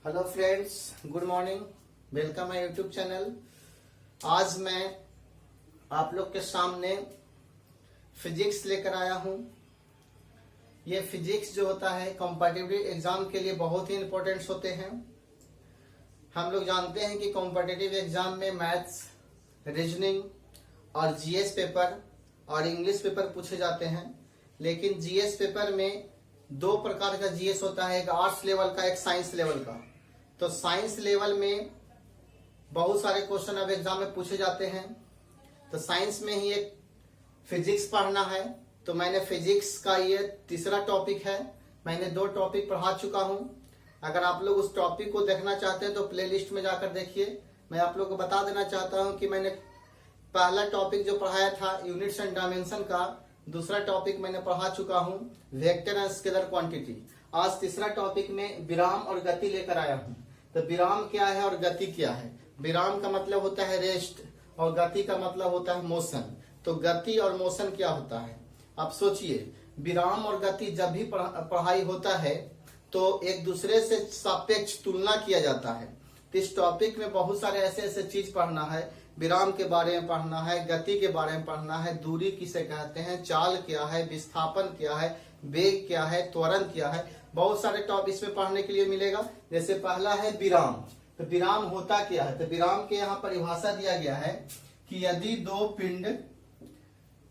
Hello friends, good morning. Welcome my YouTube channel. आज मैं आप लोग के सामने फिजिक्स लेकर आया हूं। ये फिजिक्स जो होता है कॉम्पिटिटिव एग्जाम के लिए बहुत ही इंपॉर्टेंट होते हैं। हम लोग जानते हैं कि कॉम्पिटिटिव एग्जाम में मैथ्स, रीजनिंग और जीएस पेपर और इंग्लिश पेपर पूछे जाते हैं। लेकिन जीएस पेपर में दो प्रकार का जीएस होता है, एक आर्ट्स लेवल का, एक साइंस लेवल का। तो साइंस लेवल में बहुत सारे क्वेश्चन अब एग्जाम में पूछे जाते हैं। तो साइंस में ही एक फिजिक्स पढ़ना है, तो मैंने फिजिक्स का ये तीसरा टॉपिक है। मैंने 2 टॉपिक पढ़ा चुका हूं। अगर आप लोग उस टॉपिक को देखना चाहते हैं तो प्लेलिस्ट में जाकर देखिए। मैं आप लोग को बता देना चाहता हूं कि मैंने पहला टॉपिक जो पढ़ाया था यूनिट्स एंड डायमेंशन का, दूसरा टॉपिक मैंने पढ़ा चुका हूं वेक्टर एंड स्केलर क्वांटिटी। आज तीसरा टॉपिक में विराम और गति लेकर आया हूं। तो विराम क्या है और गति क्या है? विराम का मतलब होता है रेस्ट और गति का मतलब होता है मोशन। तो गति और मोशन क्या होता है? आप सोचिए, विराम और गति जब भी पढ़ाई होता है तो एक दूसरे से सापेक्ष तुलना किया जाता है। तो इस टॉपिक में बहुत सारे ऐसे चीज पढ़ना है। विराम के बारे में पढ़ना है, गति के बारे में पढ़ना है, दूरी किसे कहते हैं, चाल क्या है, विस्थापन क्या है, वेग क्या है, त्वरण क्या है। बहुत सारे टॉपिक इसमें पढ़ने के लिए मिलेगा। जैसे पहला है विराम। तो विराम होता क्या है? तो विराम के यहाँ परिभाषा दिया गया है कि यदि 2 पिंड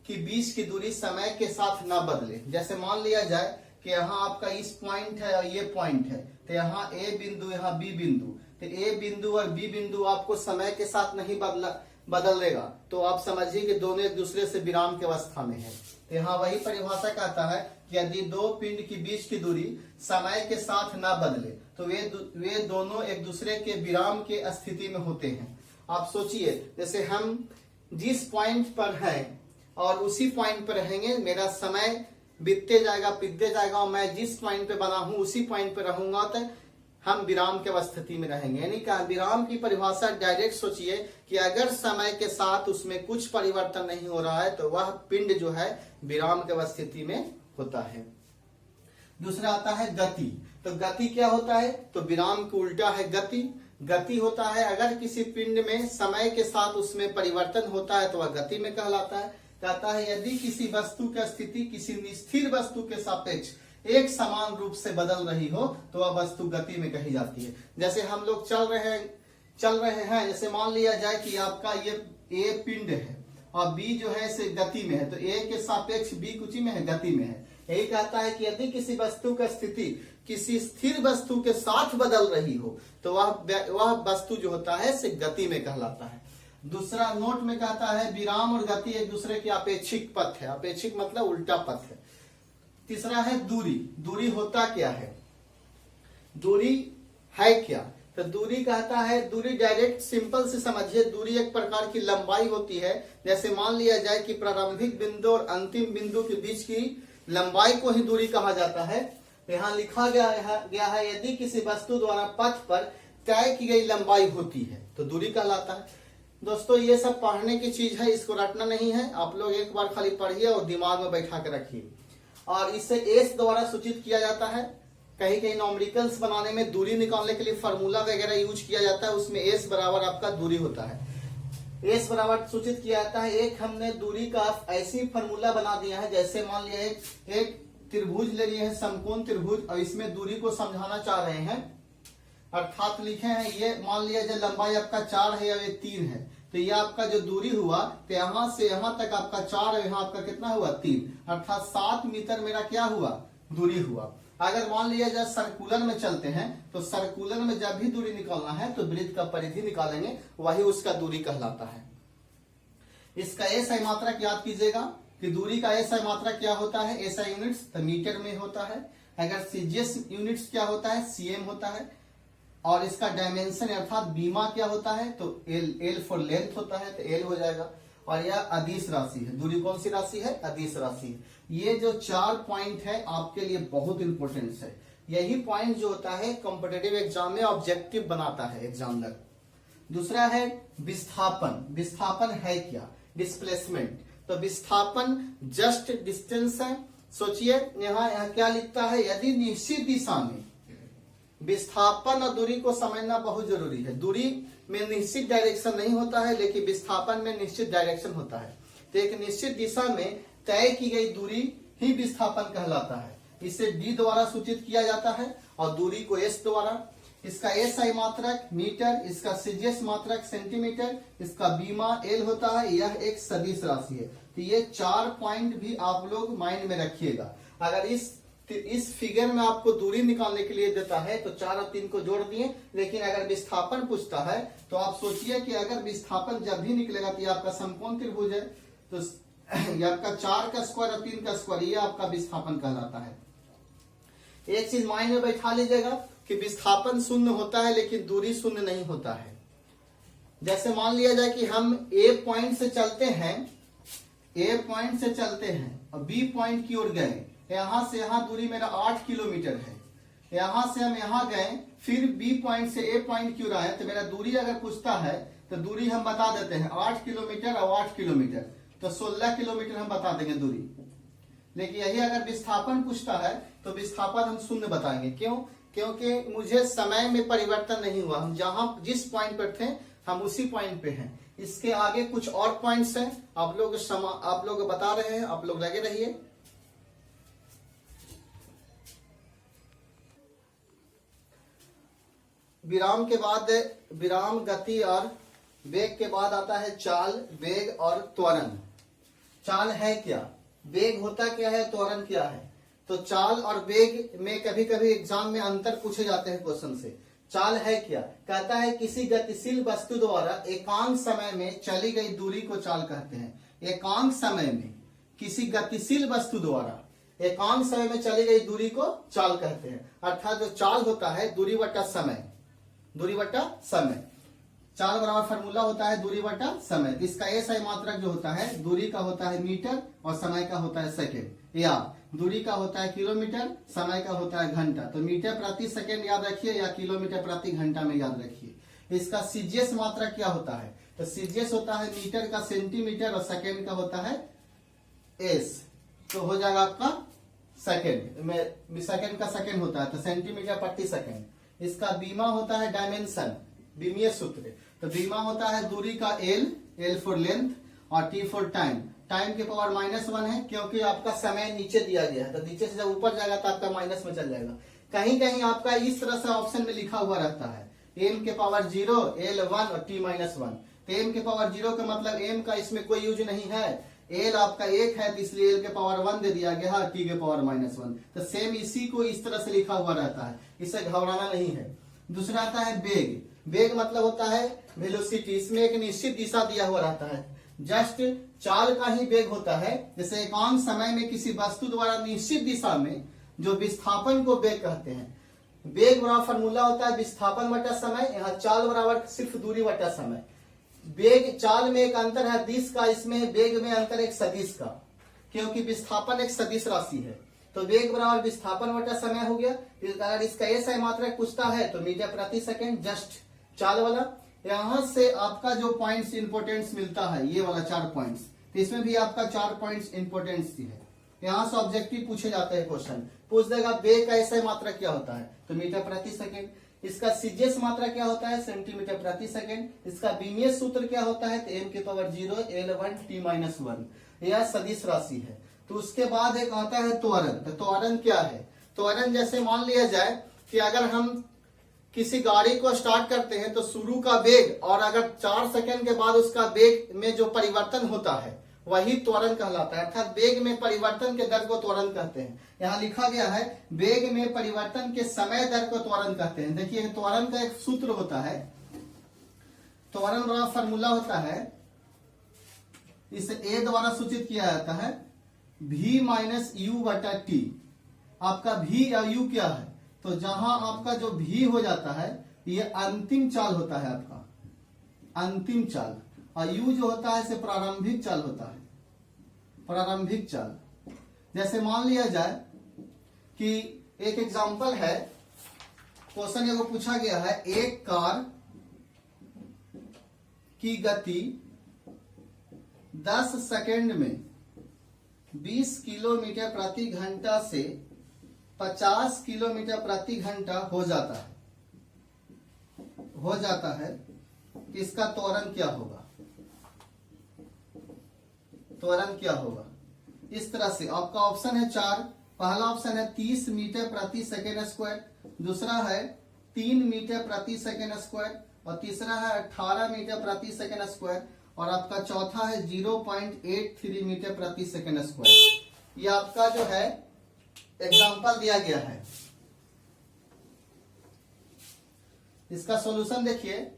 की बीच की दूरी समय के साथ ना बदले। जैसे मान लिया जाए कि यहाँ आपका इस पॉइंट है और ये पॉइंट है, तो यहाँ ए बिंदु, यहाँ बी बिंदु। तो ए बिंदु और बी बिंदु आपको समय के साथ नहीं बदलेगा, तो आप समझिए कि दोनों एक दूसरे से विराम की अवस्था में है। तो यहाँ वही परिभाषा कहता है कि यदि 2 पिंड की बीच की दूरी समय के साथ ना बदले तो वे दोनों एक दूसरे के विराम के स्थिति में होते हैं। आप सोचिए, जैसे हम जिस पॉइंट पर हैं और उसी पॉइंट पर रहेंगे, मेरा समय बीतते जाएगा और मैं जिस पॉइंट पे बना हूं उसी पॉइंट पे रहूंगा, तो हम विराम के स्थिति में रहेंगे। यानी कि विराम की परिभाषा डायरेक्ट सोचिए कि अगर समय के साथ उसमें कुछ परिवर्तन नहीं हो रहा है तो वह पिंड जो है विराम के स्थिति में होता है। दूसरा आता है गति। तो गति क्या होता है? तो विराम के उल्टा है गति। गति होता है अगर किसी पिंड में समय के साथ उसमें परिवर्तन होता है तो वह गति में कहलाता है। कहता है यदि किसी वस्तु की स्थिति किसी स्थिर वस्तु के सापेक्ष एक समान रूप से बदल रही हो तो वह वस्तु गति में कही जाती है। जैसे हम लोग चल रहे हैं, जैसे मान लिया जाए कि आपका ये ए पिंड है और बी जो है से गति में है, तो ए के सापेक्ष बी कुछ में है, गति में है। यही कहता है कि यदि किसी वस्तु की स्थिति किसी स्थिर वस्तु के साथ बदल रही हो तो वह वस्तु जो होता है से गति में कहलाता है। दूसरा नोट में कहता है विराम और गति एक दूसरे के अपेक्षिक पथ है। अपेक्षिक मतलब उल्टा पथ है। तीसरा है दूरी। दूरी होता क्या है? दूरी है क्या? तो दूरी कहता है, दूरी डायरेक्ट सिंपल से समझिए, दूरी एक प्रकार की लंबाई होती है। जैसे मान लिया जाए कि प्रारंभिक बिंदु और अंतिम बिंदु के बीच की लंबाई को ही दूरी कहा जाता है। यहाँ लिखा गया है यदि किसी वस्तु द्वारा पथ पर तय की गई लंबाई होती है तो दूरी कहलाता है। दोस्तों, ये सब पढ़ने की चीज है, इसको रटना नहीं है। आप लोग एक बार खाली पढ़िए और दिमाग में बैठा के रखिए। और इसे एस द्वारा सूचित किया जाता है। कहीं कहीं नॉमरिकल्स बनाने में दूरी निकालने के लिए फार्मूला वगैरह यूज किया जाता है, उसमें एस बराबर आपका दूरी होता है। एस बराबर सूचित किया जाता है। एक हमने दूरी का ऐसी फार्मूला बना दिया है, जैसे मान लिया एक त्रिभुज ले लिए हैं, समकोण त्रिभुज, और इसमें दूरी को समझाना चाह रहे हैं। अर्थात लिखे हैं, ये मान लिया जाए लंबाई आपका 4 है और ये 3 है, तो ये आपका जो दूरी हुआ तो यहाँ से यहाँ तक आपका 4 है, यहाँ आपका कितना हुआ 3, अर्थात 7 मीटर मेरा क्या हुआ? दूरी हुआ। अगर मान लिया जाए सर्कुलर में चलते हैं तो सर्कुलर में जब भी दूरी निकालना है तो वृत्त का परिधि निकालेंगे, वही उसका दूरी कहलाता है। इसका एसआई मात्रक याद कीजिएगा कि दूरी का एसआई मात्रक क्या होता है? एसआई यूनिट्स तो मीटर में होता है। अगर सीजीएस यूनिट्स क्या होता है? सीएम होता है। और इसका डायमेंशन अर्थात बीमा क्या होता है? तो एल फॉर लेंथ होता है, तो एल हो जाएगा। और यह अदिश राशि है। दूरी कौन सी राशि है? अदिश राशि। ये जो 4 पॉइंट है आपके लिए बहुत इंपॉर्टेंट है। यही पॉइंट जो होता है कॉम्पिटिटिव एग्जाम में ऑब्जेक्टिव बनाता है एग्जामिनर। दूसरा है विस्थापन। विस्थापन है क्या? डिस्प्लेसमेंट। तो विस्थापन जस्ट डिस्टेंस है। सोचिए यहाँ क्या लिखता है, यदि निश्चित दिशा में विस्थापन और दूरी को समझना बहुत जरूरी है। दूरी में निश्चित डायरेक्शन नहीं होता है, लेकिन विस्थापन में निश्चित डायरेक्शन होता है। तो एक निश्चित दिशा में तय की गई दूरी ही विस्थापन कहलाता है। इसे d द्वारा सूचित किया जाता है और दूरी को s द्वारा। इसका SI मात्रक मीटर, इसका CGS मात्रक सेंटीमीटर, इसका बीमा L होता है। यह एक सदिश राशि है। तो ये 4 पॉइंट भी आप लोग माइंड में रखिएगा। अगर इस फिगर में आपको दूरी निकालने के लिए देता है तो 4 और 3 को जोड़ दिए, लेकिन अगर विस्थापन पूछता है तो आप सोचिए कि अगर विस्थापन जब भी निकलेगा तो ये आपका समकोण त्रिभुज है, तो ये आपका 4 का स्क्वायर और 3 का स्क्वायर, ये आपका विस्थापन कहलाता है। एक चीज माइंड में बैठा लीजिएगा कि विस्थापन शून्य होता है लेकिन दूरी शून्य नहीं होता है। जैसे मान लिया जाए कि हम A पॉइंट से चलते हैं और B पॉइंट की ओर गए। यहां से यहां दूरी मेरा 8 किलोमीटर है। यहां से हम यहां गए, फिर B पॉइंट से A पॉइंट की ओर आए, तो मेरा दूरी अगर पूछता है तो दूरी हम बता देते हैं 8 किलोमीटर और 8 किलोमीटर, तो 16 किलोमीटर हम बता देंगे दूरी। लेकिन यही अगर विस्थापन पूछता है तो विस्थापन हम शून्य बताएंगे। क्यों? क्योंकि मुझे समय में परिवर्तन नहीं हुआ, हम जिस पॉइंट पर थे हम उसी पॉइंट पे हैं। इसके आगे कुछ और पॉइंट्स हैं, आप लोग बता रहे हैं, आप लोग लगे रहिए। विराम के बाद विराम, गति और वेग के बाद आता है चाल, वेग और त्वरण। चाल है क्या, वेग होता क्या है, त्वरण क्या है? तो चाल और वेग में कभी कभी एग्जाम में अंतर पूछे जाते हैं क्वेश्चन से। चाल है क्या? कहता है किसी गतिशील वस्तु द्वारा एकांक समय में चली गई दूरी को चाल कहते हैं। एकांक समय में किसी गतिशील वस्तु द्वारा एकांक समय में चली गई दूरी को चाल कहते हैं। अर्थात जो चाल होता है दूरी बटा समय, दूरी बटा समय। चाल बराबर फार्मूला होता है दूरी बटा समय। इसका SI मात्रक जो होता है, दूरी का होता है मीटर और समय का होता है सेकेंड, या दूरी का होता है किलोमीटर, समय का होता है घंटा। तो मीटर प्रति सेकेंड याद रखिए या किलोमीटर प्रति घंटा में याद रखिए। इसका CGS मात्रक क्या होता है? तो CGS होता है मीटर का सेंटीमीटर और सेकेंड का होता है S। तो हो जाएगा आपका सेकेंड में, सेकेंड का सेकेंड होता है तो सेंटीमीटर प्रति सेकेंड। इसका बीमा होता है डायमेंशन, बीमीय सूत्र। तो बीमा होता है दूरी का L फॉर लेंथ और T फॉर टाइम। टाइम के पावर -1 है क्योंकि आपका समय नीचे दिया गया है, तो नीचे से जब ऊपर जाएगा तो आपका माइनस में चल जाएगा। कहीं कहीं आपका इस तरह से ऑप्शन में लिखा हुआ रहता है m के पावर 0, L1 और T-1। तो m के पावर 0 का मतलब m का इसमें कोई यूज नहीं है, L आपका 1 है तो इसलिए L के पावर 1 दे दिया गया, T के पावर -1। तो सेम इसी को इस तरह से लिखा हुआ रहता है, इससे घबराना नहीं है। दूसरा आता है वेग। वेग मतलब होता है वेलोसिटी, इसमें एक निश्चित दिशा दिया हुआ रहता है। जस्ट चाल का ही वेग होता है। जैसे एकांक समय में किसी वस्तु द्वारा निश्चित दिशा में जो विस्थापन को वेग कहते हैं। वेग बराबर फार्मूला होता है विस्थापन बटा समय, यहाँ चाल बराबर सिर्फ दूरी बटा समय। वेग चाल में एक अंतर है दिश का, इसमें वेग में अंतर एक सदिश का, क्योंकि विस्थापन एक सदिश राशि है। तो वेग बराबर विस्थापन बटा समय हो गया। अगर इसका SI मात्रक पूछता है तो मीटर प्रति सेकेंड, जस्ट चाल वाला। यहां से आपका जो पॉइंट्स इंपोर्टेंस मिलता है, ये वाला 4 पॉइंट्स, तो इसमें भी आपका 4 पॉइंट्स इंपोर्टेंस है। यहां से ऑब्जेक्टिव पूछे जाते हैं क्वेश्चन, पूछ देगा वेग का SI मात्रक क्या होता है, तो मीटर प्रति सेकेंड। इसका CGS मात्रक क्या होता है, सेंटीमीटर प्रति सेकेंड। इसका बीमीय सूत्र क्या होता है, तो m के पावर 0, L1 T-1। यह सदिश राशि है। तो उसके बाद एक आता है त्वरण। तो त्वरण क्या है? त्वरण जैसे मान लिया जाए कि अगर हम किसी गाड़ी को स्टार्ट करते हैं तो शुरू का वेग और अगर 4 सेकंड के बाद उसका वेग में जो परिवर्तन होता है वही त्वरण कहलाता है। अर्थात वेग में परिवर्तन के दर को त्वरण कहते हैं। यहाँ लिखा गया है वेग में परिवर्तन के समय दर को त्वरण कहते हैं। देखिए त्वरण का एक सूत्र होता है, त्वरण का फार्मूला होता है, इसे A द्वारा सूचित किया जाता है V माइनस U बटा T। आपका V या U क्या है? तो जहां आपका जो V हो जाता है ये अंतिम चाल होता है, आपका अंतिम चाल, और U जो होता है इसे प्रारंभिक चाल होता है, प्रारंभिक चाल। जैसे मान लिया जाए कि एक एग्जांपल है, क्वेश्चन ये पूछा गया है, एक कार की गति 10 सेकंड में 20 किलोमीटर प्रति घंटा से 50 किलोमीटर प्रति घंटा हो जाता है। हो जाता है कि इसका त्वरण क्या होगा, त्वरण क्या होगा। इस तरह से आपका ऑप्शन है 4, पहला ऑप्शन है 30 मीटर प्रति सेकेंड स्क्वायर, दूसरा है 3 मीटर प्रति सेकेंड स्क्वायर, और तीसरा है 18 मीटर प्रति सेकेंड स्क्वायर, और आपका चौथा है 0.83 मीटर प्रति सेकेंड स्क्वायर। ये आपका जो है एग्जाम्पल दिया गया है। इसका सॉल्यूशन देखिए,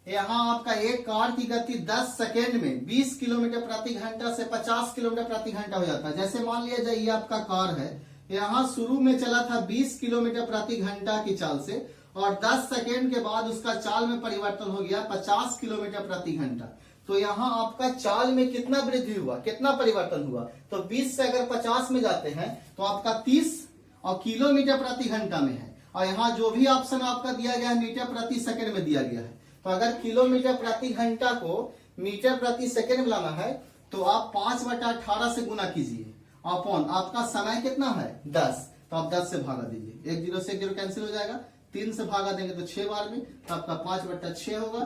यहाँ आपका एक कार की गति 10 सेकेंड में 20 किलोमीटर प्रति घंटा से 50 किलोमीटर प्रति घंटा हो जाता है। जैसे मान लिया जाए ये आपका कार है, यहाँ शुरू में चला था 20 किलोमीटर प्रति घंटा की चाल से, और 10 सेकेंड के बाद उसका चाल में परिवर्तन हो गया 50 किलोमीटर प्रति घंटा। तो यहाँ आपका चाल में कितना वृद्धि हुआ, कितना परिवर्तन हुआ। तो 20 से अगर 50 में जाते हैं तो आपका 30 और किलोमीटर प्रति घंटा में है, और यहाँ जो भी ऑप्शन आपका दिया गया है मीटर प्रति सेकंड में दिया गया है। तो अगर किलोमीटर प्रति घंटा को मीटर प्रति सेकंड में लाना है तो आप 5/18 से गुना कीजिए, अपॉन आपका समय कितना है 10, तो आप 10 से भागा दीजिए, 1 0 से 1 0 कैंसिल हो जाएगा, 3 से भागा देंगे तो 6 बार में, तो आपका 5/6 होगा।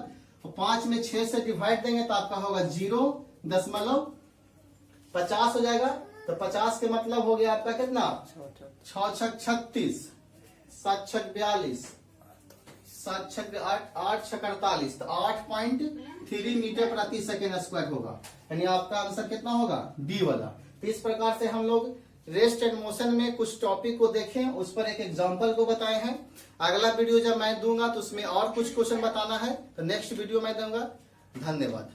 तो 5 में 6 से डिवाइड देंगे तो आपका होगा 0.50 हो जाएगा। तो 50 के मतलब हो गया आपका कितना, 6 छक 36, 7 छक 42, 7 छक 8, 8 छक 48, तो 8.3 मीटर प्रति सेकेंड स्क्वायर होगा। यानी आपका आंसर कितना होगा, डी वाला। तो इस प्रकार से हम लोग रेस्ट एंड मोशन में कुछ टॉपिक को देखें, उस पर एक एग्जांपल को बताए हैं। अगला वीडियो जब मैं दूंगा तो उसमें और कुछ क्वेश्चन बताना है, तो नेक्स्ट वीडियो मैं दूंगा। धन्यवाद।